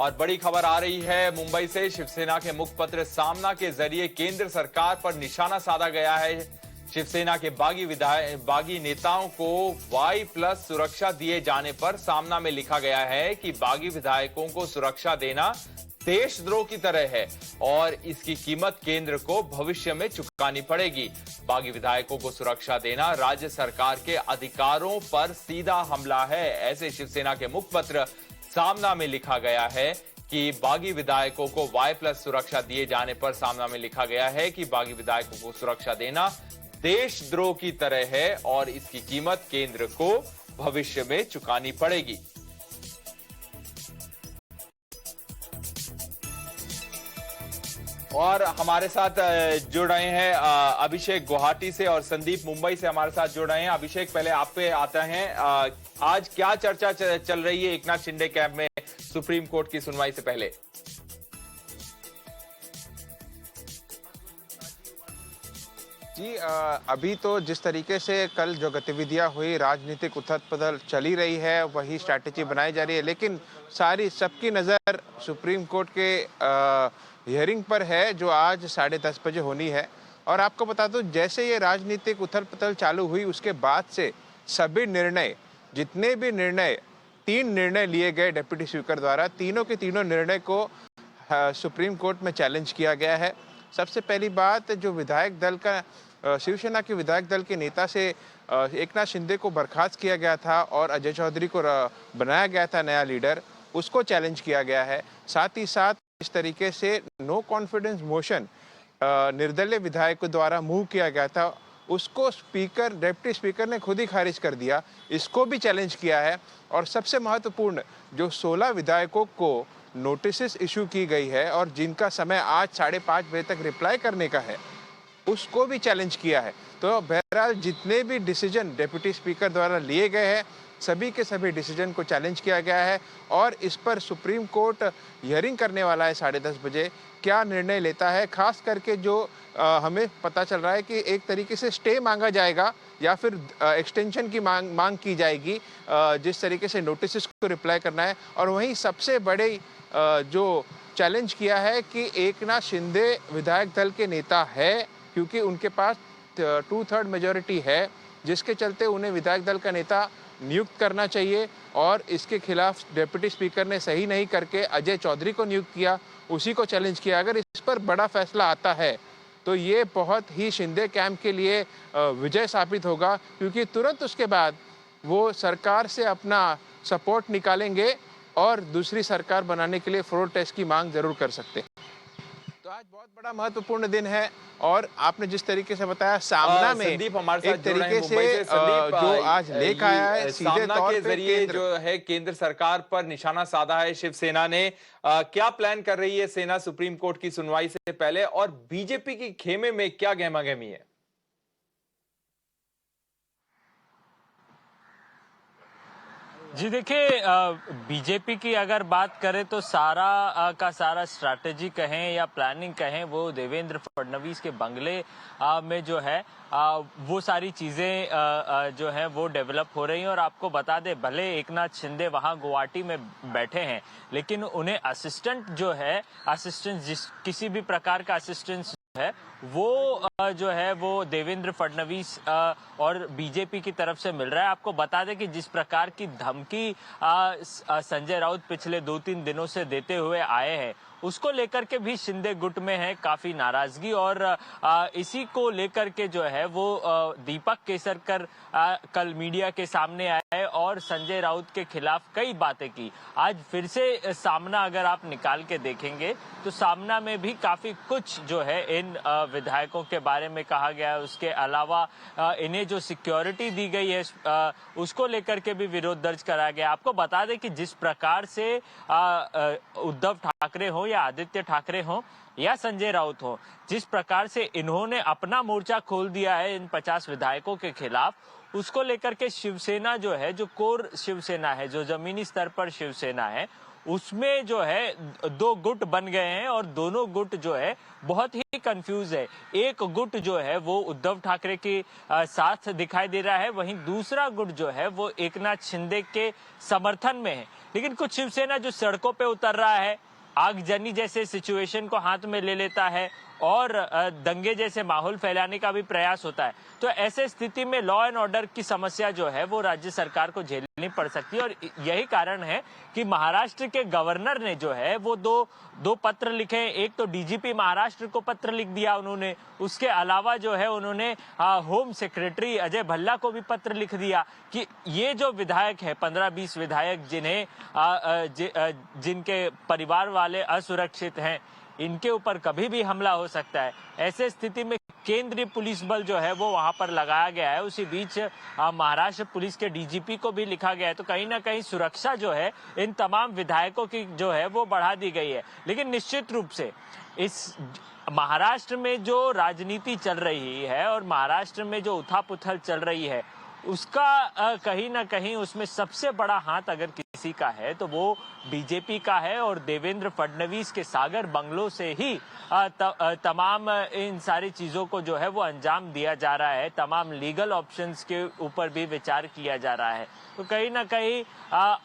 और बड़ी खबर आ रही है मुंबई से। शिवसेना के मुखपत्र सामना के जरिए केंद्र सरकार पर निशाना साधा गया है। शिवसेना के बागी नेताओं को Y+ सुरक्षा दिए जाने पर सामना में लिखा गया है कि बागी विधायकों को सुरक्षा देना देशद्रोह की तरह है और इसकी कीमत केंद्र को भविष्य में चुकानी पड़ेगी। बागी विधायकों को सुरक्षा देना राज्य सरकार के अधिकारों पर सीधा हमला है। ऐसे शिवसेना के मुखपत्र सामना में लिखा गया है कि बागी विधायकों को Y+ सुरक्षा दिए जाने पर सामना में लिखा गया है कि बागी विधायकों को सुरक्षा देना देशद्रोह की तरह है और इसकी कीमत केंद्र को भविष्य में चुकानी पड़ेगी। और हमारे साथ जुड़ रहे हैं अभिषेक गुवाहाटी से और संदीप मुंबई से हमारे साथ जुड़ रहे हैं। अभिषेक, पहले आप पे आता है, आज क्या चर्चा चल रही है एकनाथ शिंदे कैंप में सुप्रीम कोर्ट की सुनवाई से पहले? जी, अभी तो जिस तरीके से कल जो गतिविधियां हुई, राजनीतिक उथल-पुथल चली रही है, वही स्ट्रैटेजी बनाई जा रही है, लेकिन सबकी नज़र सुप्रीम कोर्ट के हियरिंग पर है जो आज 10:30 बजे होनी है। और आपको बता दूं, जैसे ये राजनीतिक उथल-पुथल चालू हुई उसके बाद से सभी निर्णय, जितने भी निर्णय, 3 निर्णय लिए गए डिप्टी स्पीकर द्वारा, तीनों के तीनों निर्णय को सुप्रीम कोर्ट में चैलेंज किया गया है। सबसे पहली बात, जो विधायक दल का शिवसेना के विधायक दल के नेता से एकनाथ शिंदे को बर्खास्त किया गया था और अजय चौधरी को बनाया गया था नया लीडर, उसको चैलेंज किया गया है। साथ ही साथ इस तरीके से नो कॉन्फिडेंस मोशन निर्दलीय विधायकों द्वारा मूव किया गया था, उसको डिप्टी स्पीकर ने खुद ही खारिज कर दिया, इसको भी चैलेंज किया है। और सबसे महत्वपूर्ण, जो 16 विधायकों को नोटिस इशू की गई है और जिनका समय आज 5:30 बजे तक रिप्लाई करने का है, उसको भी चैलेंज किया है। तो बहरहाल जितने भी डिसीजन डिप्टी स्पीकर द्वारा लिए गए हैं, सभी के सभी डिसीजन को चैलेंज किया गया है और इस पर सुप्रीम कोर्ट हियरिंग करने वाला है 10:30 बजे। क्या निर्णय लेता है, खास करके जो हमें पता चल रहा है कि एक तरीके से स्टे मांगा जाएगा या फिर एक्सटेंशन की मांग की जाएगी, जिस तरीके से नोटिस को रिप्लाई करना है। और वहीं सबसे बड़े जो चैलेंज किया है कि एकनाथ शिंदे विधायक दल के नेता है, क्योंकि उनके पास 2/3 मेजॉरिटी है, जिसके चलते उन्हें विधायक दल का नेता नियुक्त करना चाहिए। और इसके खिलाफ डिप्टी स्पीकर ने सही नहीं करके अजय चौधरी को नियुक्त किया, उसी को चैलेंज किया। अगर इस पर बड़ा फैसला आता है तो ये बहुत ही शिंदे कैंप के लिए विजय साबित होगा, क्योंकि तुरंत उसके बाद वो सरकार से अपना सपोर्ट निकालेंगे और दूसरी सरकार बनाने के लिए फ्लोर टेस्ट की मांग जरूर कर सकते हैं। तो आज बहुत बड़ा महत्वपूर्ण दिन है और आपने जिस तरीके से बताया, सामना में संदीप हमारे साथ एक तरीके से जो आज लेख आया है, सीधे तौर पे जरिए जो है केंद्र सरकार पर निशाना साधा है शिवसेना ने। क्या प्लान कर रही है सेना सुप्रीम कोर्ट की सुनवाई से पहले, और बीजेपी की खेमे में क्या गहमागहमी है? जी देखिए, बीजेपी की अगर बात करें तो सारा का सारा स्ट्रैटेजी कहें या प्लानिंग कहें, वो देवेंद्र फडणवीस के बंगले में जो है वो सारी चीज़ें जो है वो डेवलप हो रही हैं। और आपको बता दें, भले एकनाथ शिंदे वहाँ गुवाहाटी में बैठे हैं, लेकिन उन्हें असिस्टेंट जो है, किसी भी प्रकार का असिस्टेंस है वो जो है वो देवेंद्र फडणवीस और बीजेपी की तरफ से मिल रहा है। आपको बता दें कि जिस प्रकार की धमकी संजय राउत पिछले 2-3 दिनों से देते हुए आए हैं, उसको लेकर के भी शिंदे गुट में है काफी नाराजगी। और इसी को लेकर के जो है वो दीपक केसरकर कल मीडिया के सामने आए और संजय राउत के खिलाफ कई बातें की। आज फिर से सामना अगर आप निकाल के देखेंगे तो सामना में भी काफी कुछ जो है इन विधायकों के बारे में कहा गया है। उसके अलावा इन्हें जो सिक्योरिटी दी गई है उसको लेकर के भी विरोध दर्ज कराया गया। आपको बता दें कि जिस प्रकार से उद्धव ठाकरे हो या आदित्य ठाकरे हो या संजय राउत हो, जिस प्रकार से इन्होंने अपना मोर्चा खोल दिया है इन 50 विधायकों के खिलाफ, उसको लेकर के शिवसेना जो है, जो कोर शिवसेना है, जो जमीनी स्तर पर शिवसेना है, उसमें जो है दो गुट बन गए हैं और दोनों गुट जो है बहुत ही कंफ्यूज है। एक गुट जो है वो उद्धव ठाकरे के साथ दिखाई दे रहा है, वहीं दूसरा गुट जो है वो एकनाथ शिंदे के समर्थन में है। लेकिन कुछ शिवसेना जो सड़कों पे उतर रहा है, आगजनी जैसे सिचुएशन को हाथ में ले लेता है और दंगे जैसे माहौल फैलाने का भी प्रयास होता है। तो ऐसे स्थिति में लॉ एंड ऑर्डर की समस्या जो है वो राज्य सरकार को झेलनी पड़ सकती है और यही कारण है कि महाराष्ट्र के गवर्नर ने जो है वो दो पत्र लिखे। एक तो डीजीपी महाराष्ट्र को पत्र लिख दिया उन्होंने, उसके अलावा जो है उन्होंने होम सेक्रेटरी अजय भल्ला को भी पत्र लिख दिया कि ये जो विधायक है, 15-20 विधायक जिनके परिवार वाले असुरक्षित हैं, इनके ऊपर कभी भी हमला हो सकता है। ऐसे स्थिति में केंद्रीय पुलिस बल जो है वो वहां पर लगाया गया है। उसी बीच महाराष्ट्र पुलिस के डीजीपी को भी लिखा गया है। तो कहीं ना कहीं सुरक्षा जो है इन तमाम विधायकों की जो है वो बढ़ा दी गई है। लेकिन निश्चित रूप से इस महाराष्ट्र में जो राजनीति चल रही है और महाराष्ट्र में जो उथल-पुथल चल रही है, उसका कहीं ना कहीं उसमें सबसे बड़ा हाथ अगर किसी का है तो वो बीजेपी का है और देवेंद्र फडणवीस के सागर बंगलों से ही तमाम इन सारी चीजों को जो है वो अंजाम दिया जा रहा है। तमाम लीगल ऑप्शंस के ऊपर भी विचार किया जा रहा है। तो कहीं ना कहीं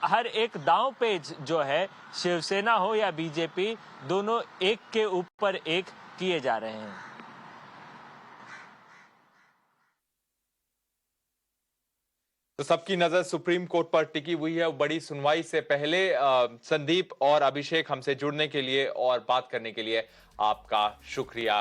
हर एक दांव पेच जो है, शिवसेना हो या बीजेपी, दोनों एक के ऊपर एक किए जा रहे हैं। तो सबकी नजर सुप्रीम कोर्ट पर टिकी हुई है। बड़ी सुनवाई से पहले संदीप और अभिषेक हमसे जुड़ने के लिए और बात करने के लिए आपका शुक्रिया।